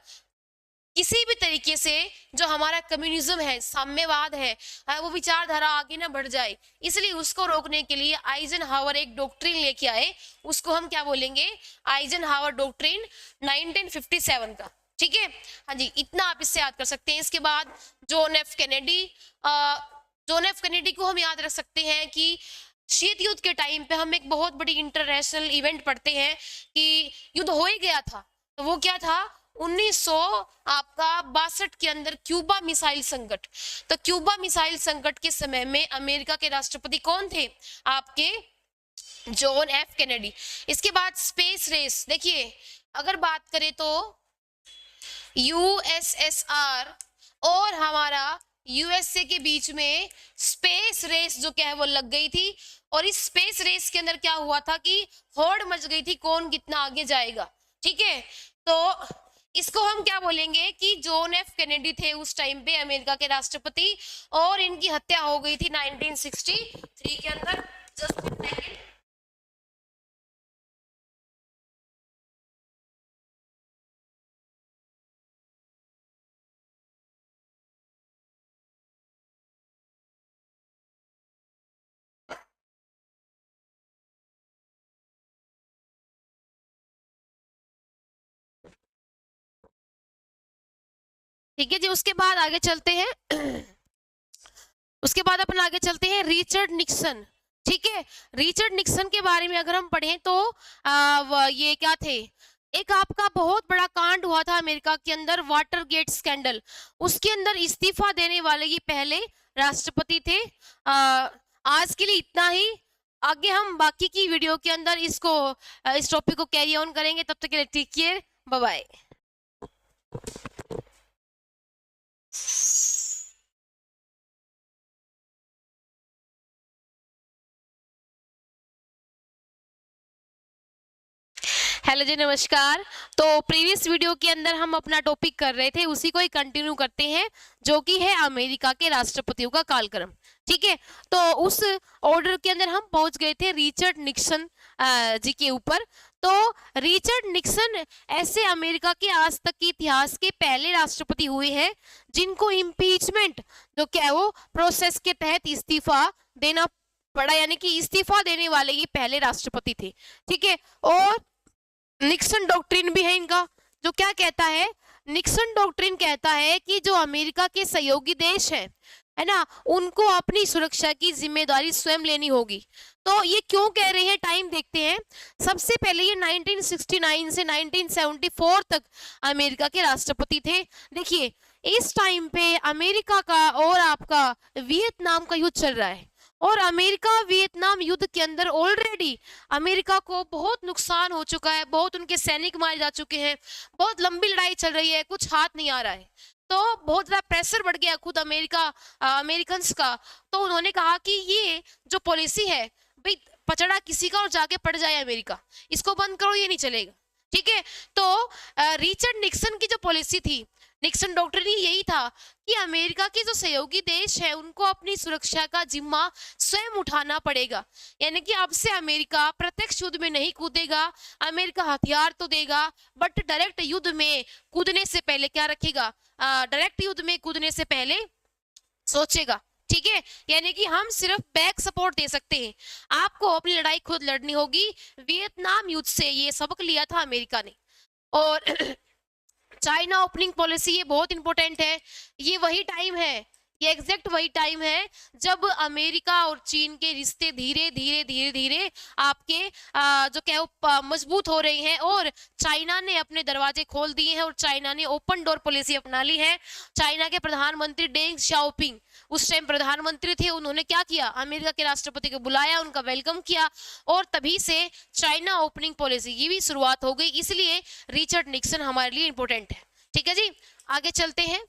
किसी भी तरीके से जो हमारा कम्युनिज्म है, साम्यवाद है, वो विचारधारा आगे ना बढ़ जाए, इसलिए उसको रोकने के लिए आइजनहावर एक डॉक्ट्रिन लेके आए, उसको हम क्या बोलेंगे, आइजनहावर डॉक्ट्रिन 1957 का। ठीक है, हाँ जी, इतना आप इससे याद कर सकते हैं। इसके बाद John F Kennedy, John F Kennedy को हम याद रख सकते हैं कि शीत युद्ध के टाइम पे हम एक बहुत बड़ी इंटरनेशनल इवेंट पढ़ते हैं कि युद्ध हो ही गया था, तो वो क्या था 1962 के अंदर क्यूबा मिसाइल संकट। तो क्यूबा मिसाइल संकट के समय में अमेरिका के राष्ट्रपति कौन थे, आपके जॉन एफ कैनेडी। इसके बाद स्पेस रेस, देखिए अगर बात करें तो यूएसएसआर और हमारा यूएसए के बीच में स्पेस रेस जो क्या है वो लग गई थी, और इस स्पेस रेस के अंदर क्या हुआ था कि होड़ मच गई थी कौन कितना आगे जाएगा। ठीक है, तो इसको हम क्या बोलेंगे कि जॉन एफ कैनेडी थे उस टाइम पे अमेरिका के राष्ट्रपति, और इनकी हत्या हो गई थी 1963 के अंदर। जस्ट ठीक है जी, उसके बाद आगे चलते हैं उसके बाद अपन आगे चलते हैं रिचर्ड निक्सन। ठीक है, रिचर्ड निक्सन के बारे में अगर हम पढ़ें तो ये क्या थे, एक आपका बहुत बड़ा कांड हुआ था अमेरिका के अंदर, वाटर गेट स्कैंडल, उसके अंदर इस्तीफा देने वाले ये पहले राष्ट्रपति थे। आज के लिए इतना ही, आगे हम बाकी की वीडियो के अंदर इसको इस टॉपिक को कैरी ऑन करेंगे। तब तक के लिए take care, bye bye. Hello जी, नमस्कार। तो प्रीवियस वीडियो के अंदर हम अपना टॉपिक कर रहे थे, उसी को ही कंटिन्यू करते हैं, जो कि है अमेरिका के राष्ट्रपतियों का कालक्रम। ठीक है, तो उस ऑर्डर के अंदर हम पहुंच गए थे रिचर्ड निक्सन जी के ऊपर। तो रिचर्ड निक्सन ऐसे अमेरिका के आज तक के इतिहास के पहले राष्ट्रपति हुए हैं जिनको इम्पीचमेंट जो क्या है वो प्रोसेस के तहत इस्तीफा देना पड़ा, यानी कि इस्तीफा देने वाले ये पहले राष्ट्रपति थे। ठीक है, और निक्सन डॉक्ट्रिन भी है इनका, जो क्या कहता है, निक्सन डॉक्ट्रिन कहता है कि जो अमेरिका के सहयोगी देश है ना, उनको अपनी सुरक्षा की जिम्मेदारी स्वयं लेनी होगी। तो ये क्यों कह रहे हैं, टाइम देखते हैं। सबसे पहले ये 1969 से 1974 तक अमेरिका के राष्ट्रपति थे। देखिए, इस टाइम पे अमेरिका का और आपका वियतनाम का युद्ध चल रहा है, और अमेरिका वियतनाम युद्ध के अंदर ऑलरेडी अमेरिका को बहुत नुकसान हो चुका है, बहुत उनके सैनिक मारे जा चुके हैं, बहुत लंबी लड़ाई चल रही है, कुछ हाथ नहीं आ रहा है। तो बहुत ज्यादा प्रेशर बढ़ गया खुद अमेरिकन्स का। तो उन्होंने कहा कि ये जो पॉलिसी है भाई, पचड़ा किसी का और जाके पड़ जाए अमेरिका, इसको बंद करो, ये नहीं चलेगा। ठीक है, तो रिचर्ड निक्सन की जो पॉलिसी थी, निक्सन डॉक्ट्रिन यही था कि अमेरिका के जो सहयोगी देश है उनको अपनी सुरक्षा का जिम्मा स्वयं उठाना पड़ेगा। यानी कि अब से अमेरिका प्रत्यक्ष युद्ध में नहीं कूदेगा, अमेरिका हथियार तो देगा बट डायरेक्ट युद्ध में कूदने से पहले क्या रखेगा, डायरेक्ट युद्ध में कूदने से पहले सोचेगा। ठीक है, यानी कि हम सिर्फ बैक सपोर्ट दे सकते हैं, आपको अपनी लड़ाई खुद लड़नी होगी। वियतनाम युद्ध से ये सबक लिया था अमेरिका ने। और चाइना ओपनिंग पॉलिसी, ये बहुत इंपॉर्टेंट है। ये वही टाइम है, ये एग्जैक्ट वही टाइम है जब अमेरिका और चीन के रिश्ते धीरे धीरे धीरे धीरे आपके जो क्या वो मजबूत हो रहे हैं, और चाइना ने अपने दरवाजे खोल दिए हैं और चाइना ने ओपन डोर पॉलिसी अपना ली है। चाइना के प्रधानमंत्री डेंग शाओपिंग उस टाइम प्रधानमंत्री थे, उन्होंने क्या किया, अमेरिका के राष्ट्रपति को बुलाया, उनका वेलकम किया, और तभी से चाइना ओपनिंग पॉलिसी की भी शुरुआत हो गई। इसलिए रिचर्ड निक्सन हमारे लिए इंपॉर्टेंट है। ठीक है जी, आगे चलते हैं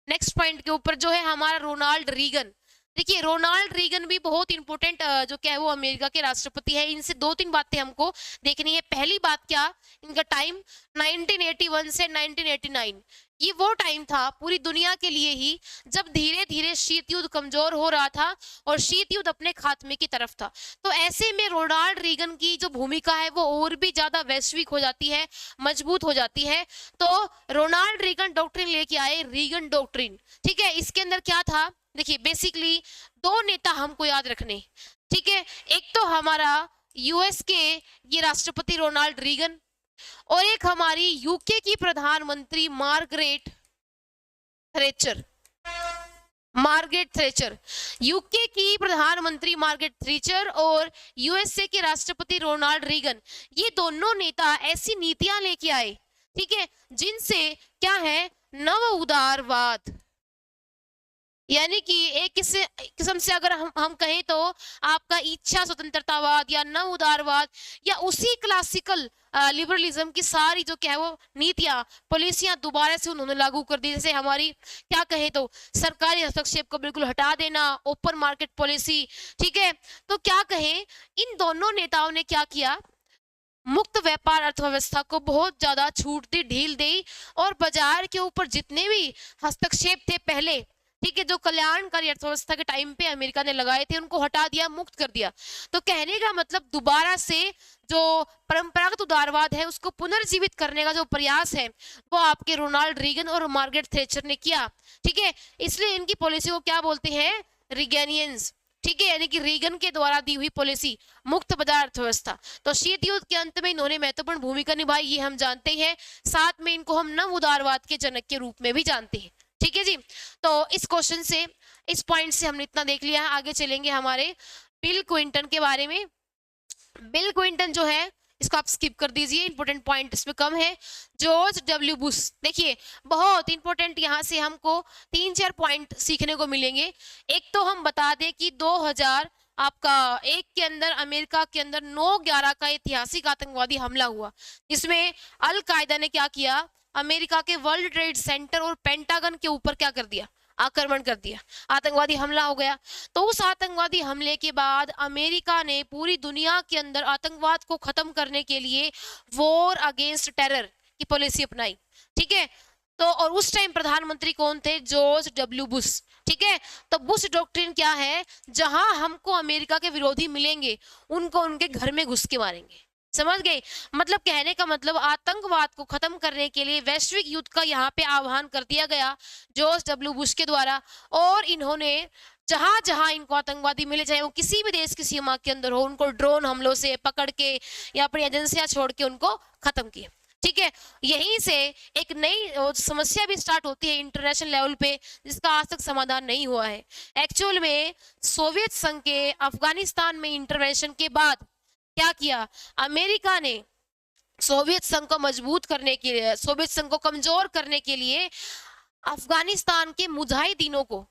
नेक्स्ट पॉइंट के ऊपर, जो है हमारा रोनाल्ड रीगन। देखिए, रोनाल्ड रीगन भी बहुत इंपॉर्टेंट जो क्या है वो अमेरिका के राष्ट्रपति है। इनसे दो तीन बातें हमको देखनी है। पहली बात क्या, इनका टाइम 1981 से 1989, ये वो टाइम था पूरी दुनिया के लिए ही जब धीरे धीरे शीत युद्ध कमजोर हो रहा था और शीत युद्ध अपने खात्मे की तरफ था। तो ऐसे में रोनाल्ड रीगन की जो भूमिका है वो और भी ज्यादा वैश्विक हो जाती है, मजबूत हो जाती है। तो रोनाल्ड रीगन डॉक्ट्रिन लेके आए, रीगन डॉक्ट्रिन। ठीक है, इसके अंदर क्या था, देखिए बेसिकली दो नेता हमको याद रखने। ठीक है, एक तो हमारा यूएस के ये राष्ट्रपति रोनाल्ड रीगन, और एक हमारी यूके की प्रधानमंत्री मार्गरेट थ्रेचर। यूके की प्रधानमंत्री मार्गरेट थ्रेचर और यूएसए के राष्ट्रपति रोनाल्ड रीगन, ये दोनों नेता ऐसी नीतियां लेके आए, ठीक है, जिनसे क्या है, नव उदारवाद, यानी कि एक किस्म से अगर हम कहें तो आपका इच्छा स्वतंत्रतावाद या नव उदारवाद या उसी क्लासिकल लिबरलिज्म की सारी जो क्या है वो नीतियां पॉलिसियां दोबारा से उन्होंने लागू कर दी। जैसे हमारी क्या कहें तो सरकारी हस्तक्षेप को बिल्कुल हटा देना, ओपन मार्केट पॉलिसी। ठीक है, तो क्या कहें, इन दोनों नेताओं ने क्या किया, मुक्त व्यापार अर्थव्यवस्था को बहुत ज्यादा छूट दी, ढील दी, और बाजार के ऊपर जितने भी हस्तक्षेप थे पहले, ठीक है, जो कल्याणकारी अर्थव्यवस्था के टाइम पे अमेरिका ने लगाए थे, उनको हटा दिया, मुक्त कर दिया। तो कहने का मतलब दोबारा से जो परंपरागत उदारवाद है उसको पुनर्जीवित करने का जो प्रयास है वो आपके रोनाल्ड रीगन और मार्गरेट थ्रेचर ने किया। ठीक है, इसलिए इनकी पॉलिसी को क्या बोलते हैं, रीगेनियंस। ठीक है, यानी कि रीगन के द्वारा दी हुई पॉलिसी, मुक्त बाजार अर्थव्यवस्था। तो शीत युद्ध के अंत में इन्होंने महत्वपूर्ण भूमिका निभाई, ये हम जानते हैं। साथ में इनको हम नव उदारवाद के जनक के रूप में भी जानते हैं। ठीक है जी, तो इस क्वेश्चन से, इस पॉइंट से हमने इतना देख लिया है। आगे चलेंगे हमारे बिल क्विंटन के बारे में। बिल क्विंटन जो है इसको आप स्किप कर दीजिए, इंपॉर्टेंट पॉइंट इसमें कम है। जॉर्ज डब्ल्यू बुश, देखिए बहुत इंपॉर्टेंट, यहाँ से हमको 3-4 पॉइंट सीखने को मिलेंगे। एक तो हम बता दें कि 2001 के अंदर अमेरिका के अंदर 9/11 का ऐतिहासिक आतंकवादी हमला हुआ, जिसमें अल कायदा ने क्या किया, अमेरिका के वर्ल्ड ट्रेड सेंटर और पेंटागन के ऊपर क्या कर दिया, आक्रमण कर दिया, आतंकवादी हमला हो गया। तो उस आतंकवादी हमले के बाद अमेरिका ने पूरी दुनिया के अंदर आतंकवाद को खत्म करने के लिए वॉर अगेंस्ट टेरर की पॉलिसी अपनाई, ठीक है। तो और उस टाइम प्रधानमंत्री कौन थे? जॉर्ज डब्ल्यू बुश, ठीक है। तो बुश डॉक्ट्रिन क्या है? जहां हमको अमेरिका के विरोधी मिलेंगे उनको उनके घर में घुस के मारेंगे, समझ गए? मतलब कहने का मतलब आतंकवाद को खत्म करने के लिए वैश्विक युद्ध का यहाँ पे आह्वान कर दिया गया जॉर्ज डब्ल्यू बुश के द्वारा। और इन्होंने जहां जहां इनको आतंकवादी मिले, चाहे वो किसी भी देश की सीमा के अंदर हो, उनको ड्रोन हमलों से पकड़ के या अपनी एजेंसियां छोड़ के उनको खत्म किया, ठीक है। यहीं से एक नई समस्या भी स्टार्ट होती है इंटरनेशनल लेवल पे, जिसका आज तक समाधान नहीं हुआ है। एक्चुअल में सोवियत संघ के अफगानिस्तान में इंटरवेंशन के बाद क्या किया? अमेरिका ने सोवियत संघ को मजबूत करने के लिए, सोवियत संघ को कमजोर करने के लिए अफगानिस्तान के मुजाहिदीनों को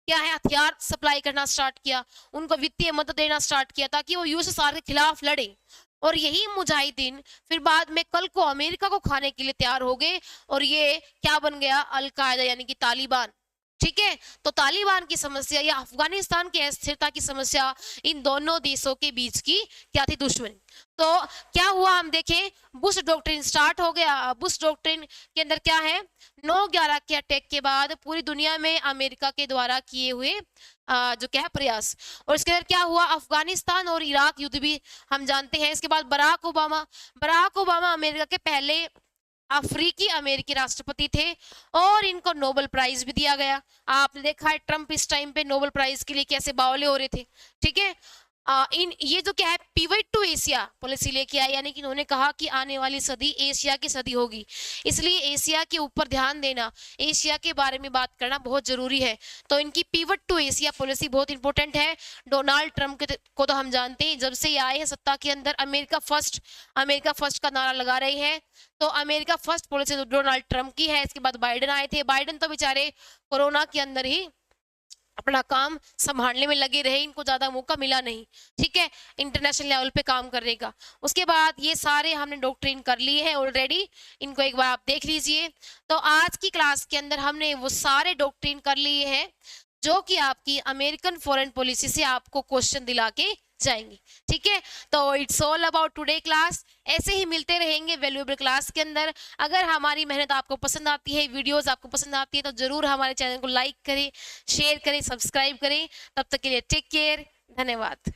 क्या है, हथियार सप्लाई करना स्टार्ट किया, उनको वित्तीय मदद देना स्टार्ट किया ताकि वो यूएसएसआर के खिलाफ लड़े। और यही मुजाहिदीन फिर बाद में कल को अमेरिका को खाने के लिए तैयार हो गए और ये क्या बन गया? अल कायदा यानी कि तालिबान, ठीक है। तो तालिबान की समस्या या अफगानिस्तान की अस्थिरता की समस्या इन दोनों देशों के बीच की क्या थी? दुश्मनी। तो क्या हुआ हम देखें, बुश डॉक्ट्रिन स्टार्ट हो गया। बुश डॉक्ट्रिन के अंदर क्या है? 9/11 के अटैक के बाद पूरी दुनिया में अमेरिका के द्वारा किए हुए जो क्या है प्रयास, और इसके अंदर क्या हुआ? अफगानिस्तान और इराक युद्ध भी हम जानते हैं। इसके बाद बराक ओबामा अमेरिका के पहले अफ्रीकी अमेरिकी राष्ट्रपति थे और इनको नोबेल प्राइज भी दिया गया। आपने देखा है ट्रम्प इस टाइम पे नोबेल प्राइज के लिए कैसे बावले हो रहे थे, ठीक है। इन ये जो क्या है पिवट टू एशिया पॉलिसी लेके आए, यानी कि इन्होंने कहा कि आने वाली सदी एशिया की सदी होगी, इसलिए एशिया के ऊपर ध्यान देना, एशिया के बारे में बात करना बहुत जरूरी है। तो इनकी पिवट टू एशिया पॉलिसी बहुत इंपॉर्टेंट है। डोनाल्ड ट्रम्प को तो हम जानते हैं, जब से ये आए हैं सत्ता के अंदर अमेरिका फर्स्ट का नारा लगा रहे हैं। तो अमेरिका फर्स्ट पॉलिसी तो डोनाल्ड ट्रम्प की है। इसके बाद बाइडेन आए थे, बाइडेन तो बेचारे कोरोना के अंदर ही अपना काम संभालने में लगे रहे, इनको ज्यादा मौका मिला नहीं, ठीक है, इंटरनेशनल लेवल पे काम करने का। उसके बाद ये सारे हमने डॉक्ट्रिन कर लिए हैं ऑलरेडी, इनको एक बार आप देख लीजिए। तो आज की क्लास के अंदर हमने वो सारे डॉक्ट्रिन कर लिए हैं जो कि आपकी अमेरिकन फॉरेन पॉलिसी से आपको क्वेश्चन दिला के जाएंगे, ठीक है। तो it's all about today class. ऐसे ही मिलते रहेंगे वैल्यूएबल क्लास के अंदर। अगर हमारी मेहनत आपको पसंद आती है, वीडियोस आपको पसंद आती है, तो जरूर हमारे चैनल को लाइक करें, शेयर करें, सब्सक्राइब करें। तब तक के लिए टेक केयर, धन्यवाद।